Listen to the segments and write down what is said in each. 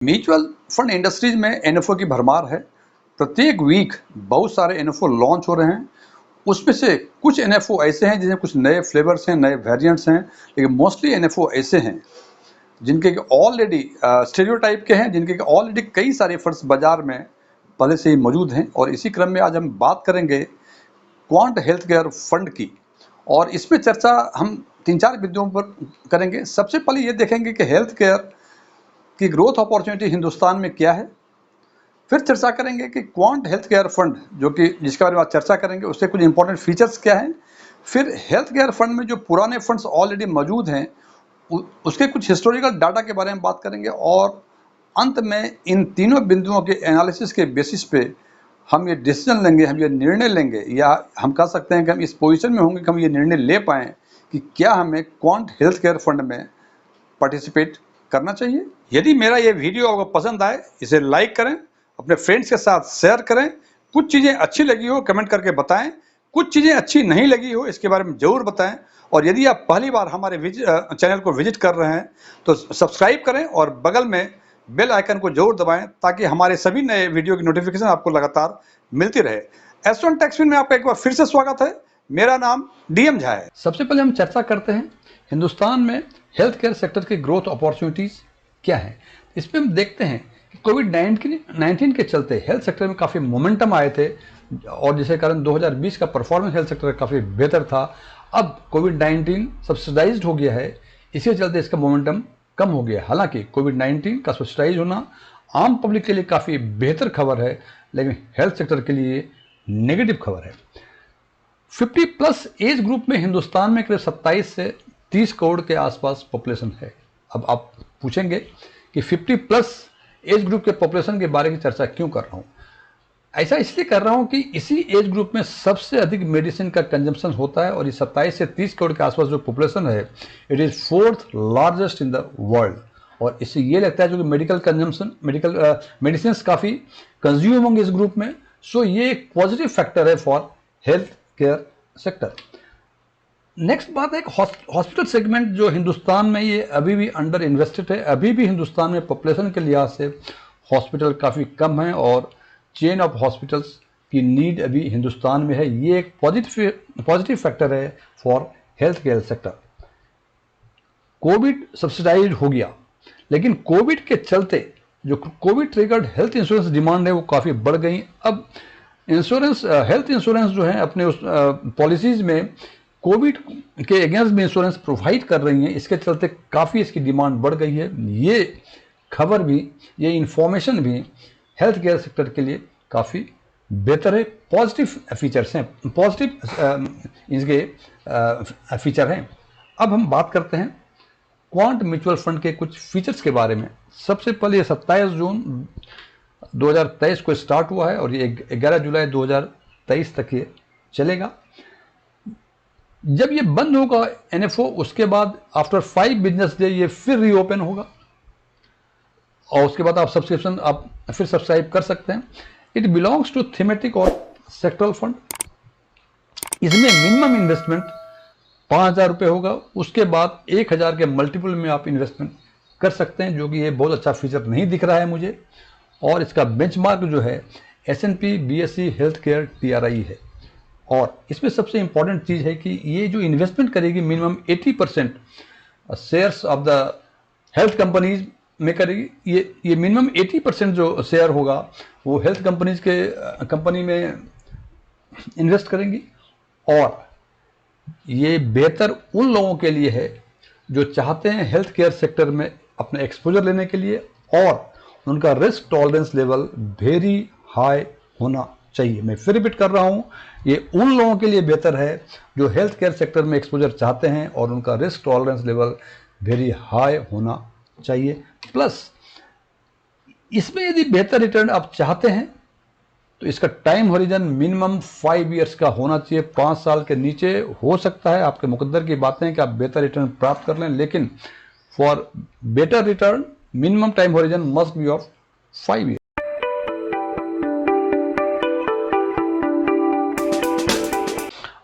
Mutual fund industries में NFO की भरमार है। प्रत्येक वीक बहुत सारे एनएफओ लॉन्च हो रहे हैं। उसमें से कुछ एनएफओ ऐसे हैं जिनमें कुछ नए फ्लेवर्स हैं, नए वेरिएंट्स हैं, लेकिन मोस्टली एनएफओ ऐसे हैं जिनके ऑलरेडी स्टेरियोटाइप के हैं, जिनके ऑलरेडी कई सारे फंड्स बाजार में पहले से ही मौजूद हैं। और इसी क्रम में आज हम बात करेंगे क्वांट हेल्थ केयर फंड की, और इसमें चर्चा हम 3-4 बिंदुओं पर करेंगे। सबसे पहले ये देखेंगे कि हेल्थ केयर की ग्रोथ अपॉर्चुनिटी हिंदुस्तान में क्या है। फिर चर्चा करेंगे कि क्वांट हेल्थ केयर फंड जो कि जिसके बारे में आज चर्चा करेंगे उसके कुछ इंपॉर्टेंट फीचर्स क्या हैं। फिर हेल्थ केयर फंड में जो पुराने फंड्स ऑलरेडी मौजूद हैं उसके कुछ हिस्टोरिकल डाटा के बारे में बात करेंगे। और अंत में इन तीनों बिंदुओं के एनालिसिस के बेसिस पे हम ये डिसीजन लेंगे, हम ये निर्णय लेंगे, या हम कह सकते हैं कि हम इस पोजीशन में होंगे कि हम ये निर्णय ले पाएँ कि क्या हमें क्वांट हेल्थ केयर फंड में पार्टिसिपेट करना चाहिए। यदि मेरा ये वीडियो आपको पसंद आए इसे लाइक करें, अपने फ्रेंड्स के साथ शेयर करें। कुछ चीज़ें अच्छी लगी हो कमेंट करके बताएं, कुछ चीज़ें अच्छी नहीं लगी हो इसके बारे में ज़रूर बताएं। और यदि आप पहली बार हमारे चैनल को विजिट कर रहे हैं तो सब्सक्राइब करें और बगल में बेल आइकन को जरूर दबाएं ताकि हमारे सभी नए वीडियो की नोटिफिकेशन आपको लगातार मिलती रहे। एस1 टेक्सविन में आपका एक बार फिर से स्वागत है। मेरा नाम डीएम झा है। सबसे पहले हम चर्चा करते हैं हिंदुस्तान में हेल्थ केयर सेक्टर की ग्रोथ अपॉर्चुनिटीज़ क्या है। इसमें हम देखते हैं कि कोविड-19 के चलते हेल्थ सेक्टर में काफ़ी मोमेंटम आए थे और जिसके कारण 2020 का परफॉर्मेंस हेल्थ सेक्टर का काफ़ी बेहतर था। अब कोविड-19 सब्सिडाइज्ड हो गया है, इसके चलते इसका मोमेंटम कम हो गया। हालांकि कोविड-19 का सब्सिडाइज होना आम पब्लिक के लिए काफ़ी बेहतर खबर है, लेकिन हेल्थ सेक्टर के लिए नेगेटिव खबर है। 50+ एज ग्रुप में हिंदुस्तान में करीब 27 से 30 करोड़ के आसपास पॉपुलेशन है। अब आप पूछेंगे कि 50+ एज ग्रुप के पॉपुलेशन के बारे में चर्चा क्यों कर रहा हूँ। ऐसा इसलिए कर रहा हूँ कि इसी एज ग्रुप में सबसे अधिक मेडिसिन का कंजम्पशन होता है और ये 27 से 30 करोड़ के आसपास जो पॉपुलेशन है it is 4th largest in the world. और इससे ये लगता है जो कि मेडिकल कंजम्पशन मेडिसिन काफ़ी कंज्यूम होंगे इस ग्रुप में। सो ये एक पॉजिटिव फैक्टर है for health care sector. Next बात है हॉस्पिटल सेगमेंट जो हिंदुस्तान में ये अभी भी अंडर इन्वेस्टेड है। अभी भी हिंदुस्तान में पॉपुलेशन के लिहाज से हॉस्पिटल काफ़ी कम है और चेन ऑफ हॉस्पिटल्स की नीड अभी हिंदुस्तान में है। ये एक पॉजिटिव फैक्टर है for health care sector. Covid subsidise हो गया, लेकिन कोविड के चलते जो covid triggered health insurance demand है वो काफ़ी बढ़ गई। अब हेल्थ इंश्योरेंस जो है अपने उस पॉलिसीज़ में कोविड के अगेंस्ट में इंश्योरेंस प्रोवाइड कर रही हैं, इसके चलते काफ़ी इसकी डिमांड बढ़ गई है। ये खबर भी, ये इंफॉर्मेशन भी हेल्थ केयर सेक्टर के लिए काफ़ी बेहतर है। पॉजिटिव फीचर्स हैं, पॉजिटिव इसके फीचर हैं। अब हम बात करते हैं क्वांट म्यूचुअल फंड के कुछ फीचर्स के बारे में। सबसे पहले ये 27 जून 2023 को स्टार्ट हुआ है और ये 11 जुलाई 2023 तक ये चलेगा। जब ये बंद होगा एनएफओ उसके बाद आफ्टर 5 बिजनेस डे ये फिर रीओपन होगा और उसके बाद आप सब्सक्रिप्शन आप फिर सब्सक्राइब कर सकते हैं। इट बिलोंग्स टू थीमेटिक और सेक्टरल फंड। इसमें मिनिमम इन्वेस्टमेंट 5,000 रुपये होगा, उसके बाद 1,000 के मल्टीपल में आप इन्वेस्टमेंट कर सकते हैं, जो कि ये बहुत अच्छा फीचर नहीं दिख रहा है मुझे। और इसका बेंचमार्क जो है S&P BSE health care TRI है। और इसमें सबसे इंपॉर्टेंट चीज़ है कि ये जो इन्वेस्टमेंट करेगी minimum 80% shares of the health companies में करेगी। ये मिनिमम 80% जो शेयर होगा वो हेल्थ कंपनीज के कंपनी में इन्वेस्ट करेंगी। और ये बेहतर उन लोगों के लिए है जो चाहते हैं हेल्थ केयर सेक्टर में अपना एक्सपोजर लेने के लिए और उनका risk tolerance level very high होना चाहिए। मैं फिर रिपीट कर रहा हूँ, ये उन लोगों के लिए बेहतर है जो हेल्थ केयर सेक्टर में एक्सपोजर चाहते हैं और उनका risk tolerance level very high होना चाहिए। प्लस इसमें यदि बेहतर रिटर्न आप चाहते हैं तो इसका टाइम हॉरिजन मिनिमम 5 इयर्स का होना चाहिए। 5 साल के नीचे हो सकता है, आपके मुकद्दर की बातें हैं कि आप बेहतर रिटर्न प्राप्त कर लें, लेकिन for better return minimum time horizon must be of 5 year.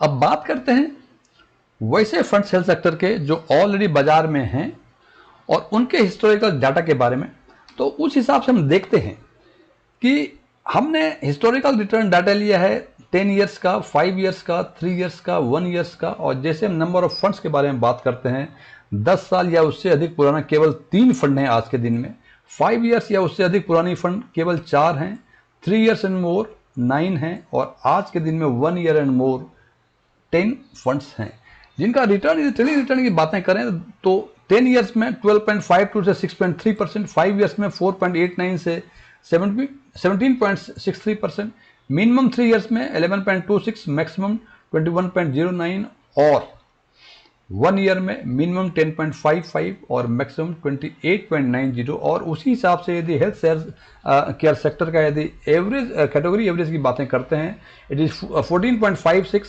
अब बात करते हैं वैसे फंड्स हेल्थ सेक्टर के जो ऑलरेडी बाजार में हैं और उनके हिस्टोरिकल डाटा के बारे में। तो उस हिसाब से हम देखते हैं कि हमने हिस्टोरिकल रिटर्न डाटा लिया है 10 ईयर्स का, 5 ईयर्स का, 3 ईयर्स का, 1 ईयर्स का, और जैसे हम नंबर ऑफ फंड्स के बारे में बात करते हैं 10 साल या उससे अधिक पुराना केवल 3 फंड हैं आज के दिन में, 5 ईयर्स या उससे अधिक पुरानी फंड केवल 4 हैं, 3 ईयर्स एंड मोर 9 हैं, और आज के दिन में 1 ईयर एंड मोर 10 फंड्स हैं जिनका रिटर्न, यदि ट्रेडिंग रिटर्न की बातें करें तो 10 ईयर्स में 12.52 से 6.3%, 5 ईयर्स में 4.89 से 17.63%, मिनिमम 3 ईयर्स में 11.26, मैक्सिमम 21.09, और 1 ईयर में मिनिमम 10.55 और मैक्सिमम 28.90। और उसी हिसाब से यदि हेल्थ केयर सेक्टर का यदि एवरेज कैटेगरी एवरेज की बातें करते हैं, इट इज 14.56,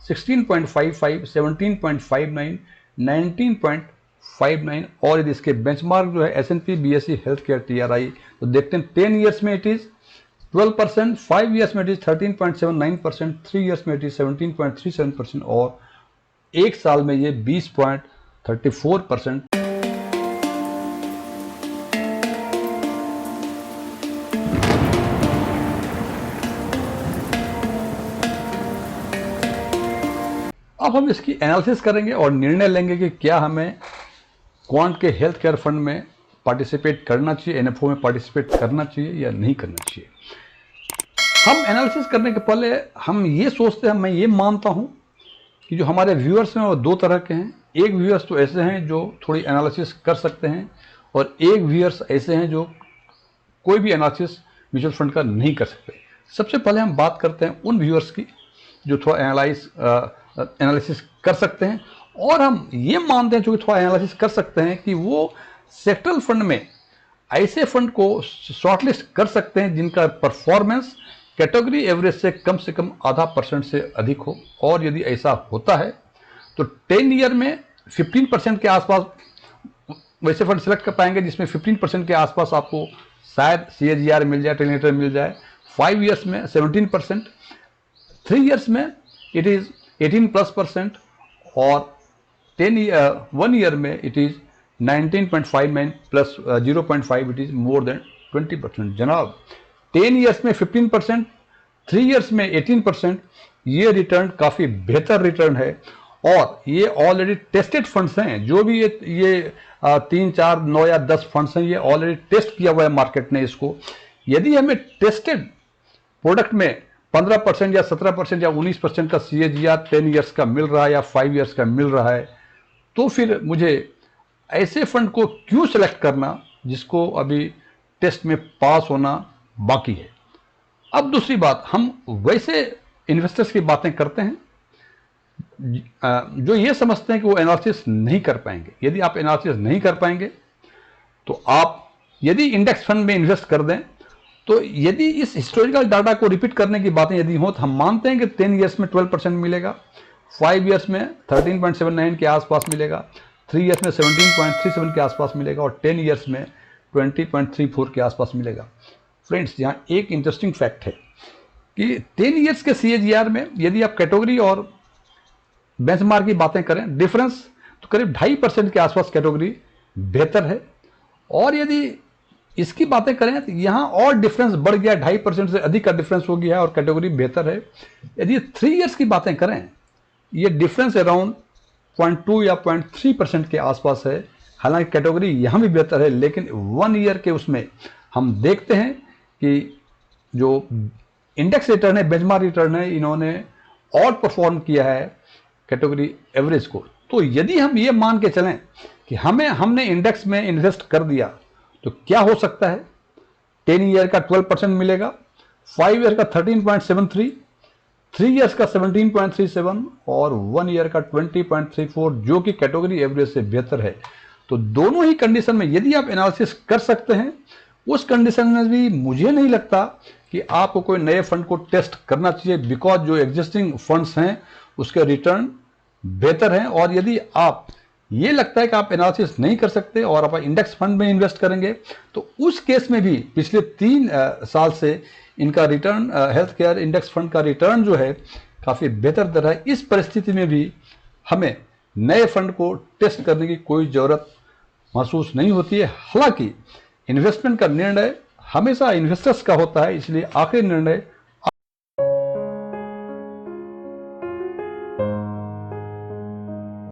16.55, 17.59, 19.59, और यदि इसके बेंचमार्क जो है S&P BSE health care TRI, तो देखते हैं 10 ईयर्स में इट इज 12%, 5 ईयर्स में इट इज 13.79%, 3 ईयर्स में इट इज 17.37%, और एक साल में ये 20.34%। अब हम इसकी एनालिसिस करेंगे और निर्णय लेंगे कि क्या हमें क्वांट के हेल्थ केयर फंड में पार्टिसिपेट करना चाहिए, NFO में पार्टिसिपेट करना चाहिए या नहीं करना चाहिए। हम एनालिसिस करने के पहले हम ये सोचते हैं, मैं ये मानता हूं कि जो हमारे व्यूअर्स हैं वो दो तरह के हैं। एक व्यूअर्स तो ऐसे हैं जो थोड़ी एनालिसिस कर सकते हैं, और एक व्यूअर्स ऐसे हैं जो कोई भी एनालिसिस म्यूचुअल फंड का नहीं कर सकते। सबसे पहले हम बात करते हैं उन व्यूअर्स की जो थोड़ा एनालिसिस कर सकते हैं, और हम ये मानते हैं जो कि थोड़ा एनालिसिस कर सकते हैं कि वो सेक्टरल फंड में ऐसे फंड को शॉर्टलिस्ट कर सकते हैं जिनका परफॉर्मेंस कैटेगरी एवरेज से कम ½ % से अधिक हो। और यदि ऐसा होता है तो 10 ईयर में 15% के आसपास वैसे फंड सेलेक्ट कर पाएंगे जिसमें 15% के आसपास आपको शायद CAGR मिल जाए, ट्रेडिंग रिटर्न मिल जाए। 5 ईयर्स में 17%, 3 ईयर्स में इट इज़ 18+%, और 1 ईयर में it is 19.59 plus 0.5, it is more than 20%। जनाब 10 ईयर्स में 15%, 3 ईयर्स में 18%, ये रिटर्न काफ़ी बेहतर रिटर्न है, और ये ऑलरेडी टेस्टेड फंड्स हैं। जो भी ये 3, 4, 9 या 10 फंड्स हैं, ये ऑलरेडी टेस्ट किया हुआ है मार्केट ने इसको। यदि हमें टेस्टेड प्रोडक्ट में 15% या 17% या 19% का CAGR 10 ईयर्स का मिल रहा है या 5 ईयर्स का मिल रहा है, तो फिर मुझे ऐसे फंड को क्यों सेलेक्ट करना जिसको अभी टेस्ट में पास होना बाकी है। अब दूसरी बात, हम वैसे इन्वेस्टर्स की बातें करते हैं जो ये समझते हैं कि वो एनालिसिस नहीं कर पाएंगे। यदि आप एनालिसिस नहीं कर पाएंगे तो आप यदि इंडेक्स फंड में इन्वेस्ट कर दें, तो यदि इस हिस्टोरिकल डाटा को रिपीट करने की बातें यदि हो तो हम मानते हैं कि 10 ईयर्स में 12% मिलेगा, 5 ईयर्स में 13.79 के आसपास मिलेगा, 3 ईयर्स में 17.37 के आसपास मिलेगा, और 10 ईयर्स में 20.34 के आसपास मिलेगा। फ्रेंड्स, यहाँ एक इंटरेस्टिंग फैक्ट है कि 10 ईयर्स के CAGR में यदि आप कैटेगरी और बेंचमार्क की बातें करें, डिफरेंस तो करीब 2.5% के आसपास कैटेगरी बेहतर है, और यदि इसकी बातें करें तो यहाँ और डिफरेंस बढ़ गया, 2.5% से अधिक का डिफरेंस हो गया है और कैटेगरी बेहतर है। यदि 3 ईयर्स की बातें करें, ये डिफरेंस अराउंड 0.2 या 0.3% के आसपास है। हालांकि कैटेगरी यहाँ भी बेहतर है, लेकिन 1 ईयर के उसमें हम देखते हैं कि जो इंडेक्स रिटर्न है, बेंचमार्क रिटर्न है, इन्होंने और परफॉर्म किया है कैटेगरी एवरेज को। तो यदि हम ये मान के चलें कि हमने इंडेक्स में इन्वेस्ट कर दिया, तो क्या हो सकता है? 10 ईयर का 12% मिलेगा, 5 ईयर का 13.73, 3 ईयर्स का 17.37 और 1 ईयर का 20.34, जो कि कैटेगरी एवरेज से बेहतर है। तो दोनों ही कंडीशन में यदि आप एनालिसिस कर सकते हैं, उस कंडीशन में भी मुझे नहीं लगता कि आपको कोई नए फंड को टेस्ट करना चाहिए, बिकॉज जो एग्जिस्टिंग फंड्स हैं उसके रिटर्न बेहतर हैं। और यदि आप ये लगता है कि आप एनालिसिस नहीं कर सकते और आप इंडेक्स फंड में इन्वेस्ट करेंगे, तो उस केस में भी पिछले 3 साल से इनका return, health care index fund का रिटर्न जो है काफ़ी बेहतर दर है। इस परिस्थिति में भी हमें नए फंड को टेस्ट करने की कोई ज़रूरत महसूस नहीं होती है। हालांकि इन्वेस्टमेंट का निर्णय हमेशा इन्वेस्टर्स का होता है, इसलिए आखिरी निर्णय